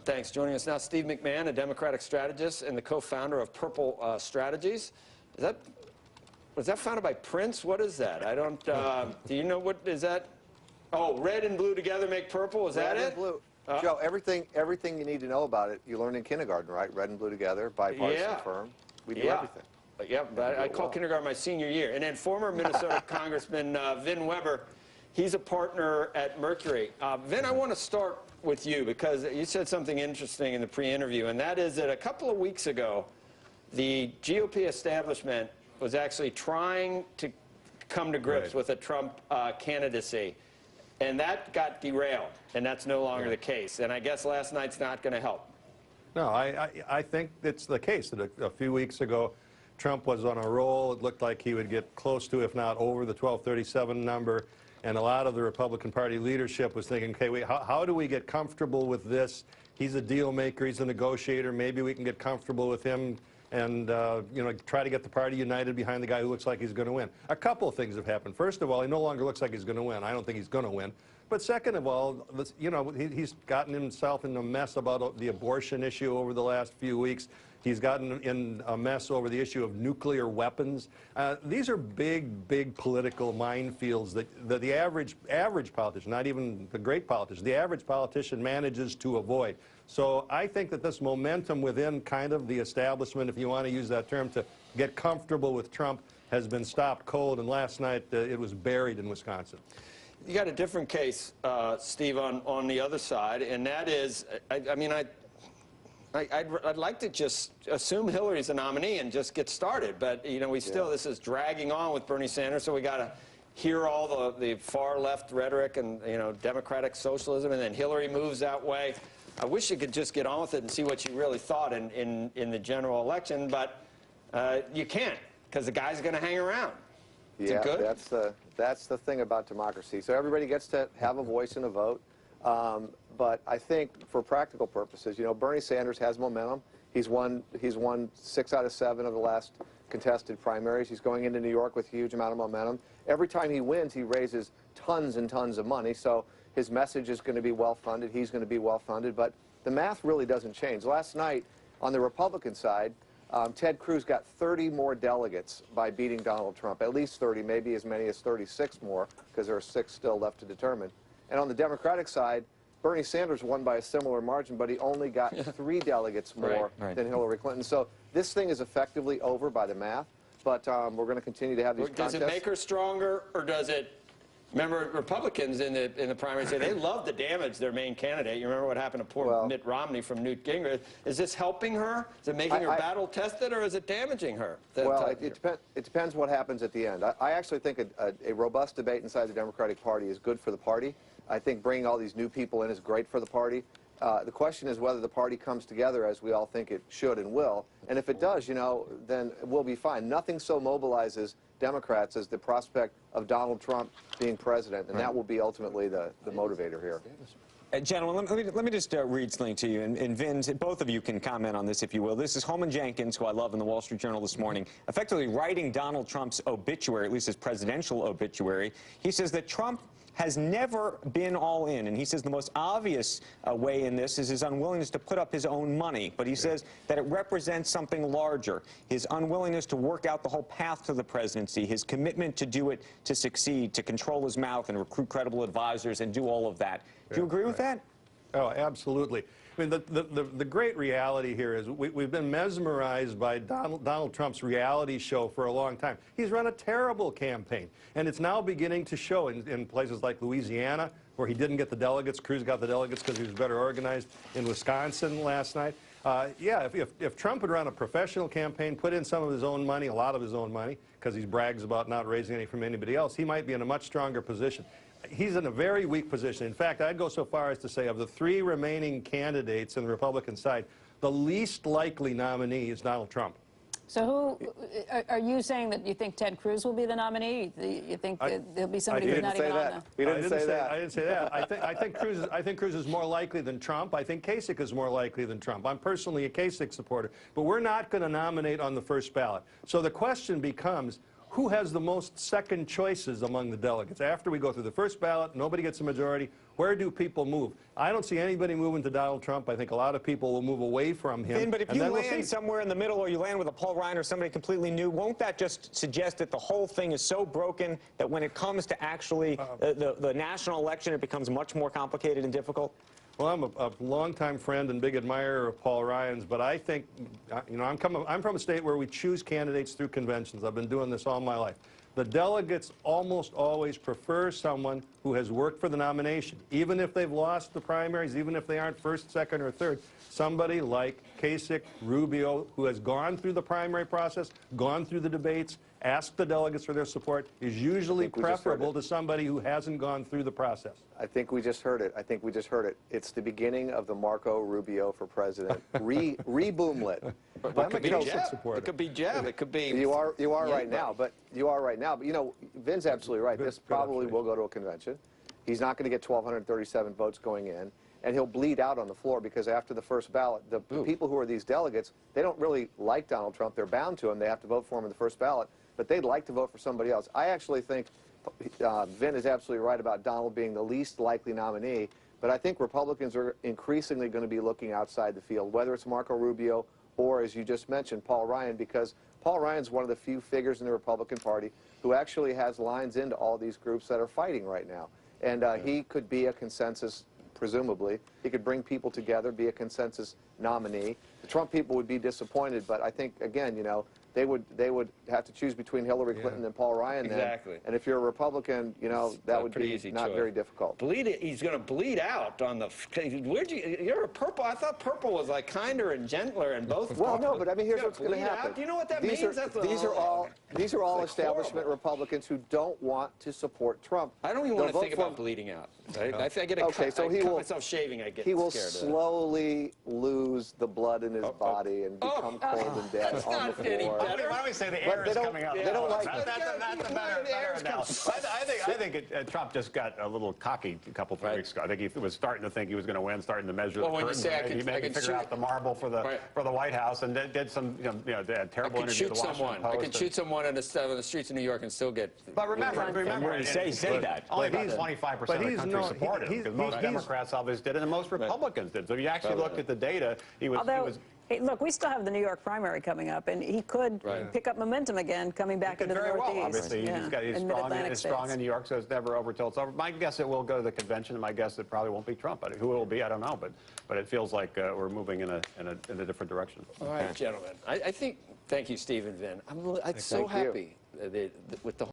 Thanks. Joining us now, Steve McMahon, a Democratic strategist and the co-founder of Purple Strategies. Was that founded by Prince? What is that? I don't, do you know what is that? Oh, red and blue together make purple, is that it? Red and blue. Joe, everything you need to know about it, you learn in kindergarten, right? Red and blue together, bipartisan firm. We do everything. Yeah, but I call kindergarten my senior year. And then former Minnesota Congressman Vin Weber, he's a partner at Mercury. Vin, I want to start with you because you said something interesting in the pre-interview, and that is that a couple of weeks ago, the GOP establishment was actually trying to come to grips with a Trump candidacy. And that got derailed, and that's no longer the case. And I guess last night's not going to help. No, I think it's the case that a few weeks ago, Trump was on a roll. It looked like he would get close to, if not over, the 1237 number. And a lot of the Republican Party leadership was thinking, okay, wait, how do we get comfortable with this? He's a deal maker. He's a negotiator. Maybe we can get comfortable with him and you know, try to get the party united behind the guy who looks like he's going to win. A couple of things have happened. First of all, he no longer looks like he's going to win. I don't think he's going to win. But second of all, you know, he's gotten himself in a mess about the abortion issue over the last few weeks. He's gotten in a mess over the issue of nuclear weapons. These are big political minefields that the average politician, not even the great politician, the average politician manages to avoid. So I think that this momentum within kind of the establishment, if you want to use that term, to get comfortable with Trump has been stopped cold, and last night it was buried in Wisconsin. You got a different case, Steve, on the other side, and that is, I'd like to just assume Hillary's the nominee and just get started, but you know, this is dragging on with Bernie Sanders, so we got to hear all the far left rhetoric and, you know, democratic socialism, and then Hillary moves that way. I wish you could just get on with it and see what you really thought in the general election, but you can't, because the guy's going to hang around. Yeah, that's the thing about democracy. So everybody gets to have a voice and a vote. But I think for practical purposes, you know, Bernie Sanders has momentum. He's won 6 out of 7 of the last contested primaries. He's going into New York with a huge amount of momentum. Every time he wins, he raises tons and tons of money. So his message is going to be well-funded. He's going to be well-funded. But the math really doesn't change. Last night, on the Republican side, Ted Cruz got 30 more delegates by beating Donald Trump, at least 30, maybe as many as 36 more, because there are 6 still left to determine. And on the Democratic side, Bernie Sanders won by a similar margin, but he only got 3 delegates more than Hillary Clinton. So this thing is effectively over by the math, but we're going to continue to have these contests. Does it make her stronger, or does it? Remember, Republicans in the primary say they love to damage their main candidate. You remember what happened to poor Mitt Romney from Newt Gingrich. Is this helping her? Is it making her battle-tested, or is it damaging her? Well, it depends what happens at the end. I actually think a robust debate inside the Democratic Party is good for the party. I think bringing all these new people in is great for the party. The question is whether the party comes together as we all think it should and will. And if it does, you know, then we'll be fine. Nothing so mobilizes Democrats as the prospect of Donald Trump being president, and that will be ultimately the motivator here. Gentlemen, let me just read something to you, and Vin, both of you can comment on this if you will. This is Holman Jenkins, who I love, in the Wall Street Journal this morning, effectively writing Donald Trump's obituary, at least his presidential obituary. He says that Trump has never been all in, and he says the most obvious way in this is his unwillingness to put up his own money, but he says that it represents something larger, his unwillingness to work out the whole path to the presidency, his commitment to do it to succeed, to control his mouth and recruit credible advisors and do all of that. Do you agree with that? Oh, absolutely. I mean, the great reality here is we've been mesmerized by Donald Trump's reality show for a long time. He's run a terrible campaign, and it's now beginning to show in places like Louisiana, where he didn't get the delegates. Cruz got the delegates because he was better organized. In Wisconsin last night. Yeah, if Trump had run a professional campaign, put in some of his own money, a lot of his own money, because he brags about not raising any from anybody else, he might be in a much stronger position. He's in a very weak position. In fact, I'd go so far as to say of the 3 remaining candidates on the Republican side, the least likely nominee is Donald Trump. So who are you saying that you think Ted Cruz will be the nominee? You think there'll be somebody who's not even on the... I didn't say that. I think Cruz is more likely than Trump. I think Kasich is more likely than Trump. I'm personally a Kasich supporter. But we're not going to nominate on the first ballot. So the question becomes, who has the most second choices among the delegates? After we go through the first ballot, nobody gets a majority. Where do people move? I don't see anybody moving to Donald Trump. I think a lot of people will move away from him. Vin, but if and you then we'll land see. somewhere in the middle or you land with a Paul Ryan or somebody completely new, won't that just suggest that the whole thing is so broken that when it comes to actually the national election, it becomes much more complicated and difficult? Well, I'm a longtime friend and big admirer of Paul Ryan's, but I think, you know, I'm from a state where we choose candidates through conventions. I've been doing this all my life. The delegates almost always prefer someone who has worked for the nomination, even if they've lost the primaries, even if they aren't first, second, or third. Somebody like Kasich, Rubio, who has gone through the primary process, gone through the debates, asked the delegates for their support, is usually preferable to somebody who hasn't gone through the process. I think we just heard it. I think we just heard it. It's the beginning of the Marco Rubio for president re-boomlet. But I'm it could be a Jeb. supporter. It could be Jeb. It could be. You are right anybody. now, but you are right now. But you know, Vin's absolutely right. This probably will go to a convention. He's not going to get 1,237 votes going in, and he'll bleed out on the floor because after the first ballot, the people who are these delegates, they don't really like Donald Trump. They're bound to him. They have to vote for him in the first ballot, but they'd like to vote for somebody else. I actually think Vin is absolutely right about Donald being the least likely nominee, but I think Republicans are increasingly going to be looking outside the field, whether it's Marco Rubio or, as you just mentioned, Paul Ryan, because Paul Ryan's one of the few figures in the Republican Party who actually has lines into all these groups that are fighting right now. And he could be a consensus, presumably. He could bring people together, be a consensus nominee. The Trump people would be disappointed, but I think, again, you know, they would have to choose between Hillary Clinton and Paul Ryan then. Exactly. And if you're a Republican, you know, that would be not very difficult. He's going to bleed out on the. You're a purple. I thought purple was like kinder and gentler and both. Well, no, but I mean, here's what's going to happen. Do you know what that these means? These are all establishment horrible. Republicans who don't want to support Trump. I don't even They'll want to vote think for about him. bleeding out. Right? I think I get a Okay, cut. so I he cut will. myself shaving. I get He will scared of that. slowly lose the blood in his body and become cold and dead on the not any floor. better. Why don't we say the But air they is don't- coming up? they don't like That's a better analysis. I think Trump just got a little cocky a couple, 3 weeks ago. I think he was starting to think he was going to win, starting to measure the when you curtains. say He maybe figured out the marble for the White House and did some terrible interview with the Washington Post. I could shoot someone on the streets of New York and still get. But remember, Say that. only about 25% of the country supported him because most Democrats obviously did, and most Republicans did. So if you actually looked at the data, he was. Hey, look, we still have the New York primary coming up, and he could pick up momentum again coming back into the Very Northeast. well, obviously. Yeah, He's strong in New York, so it's never over till it's over. My guess it will go to the convention, and my guess it probably won't be Trump. But who it will be, I don't know. But it feels like we're moving in a different direction. All right, gentlemen. I think. Thank you, Steve and Vin. I'm so happy with the.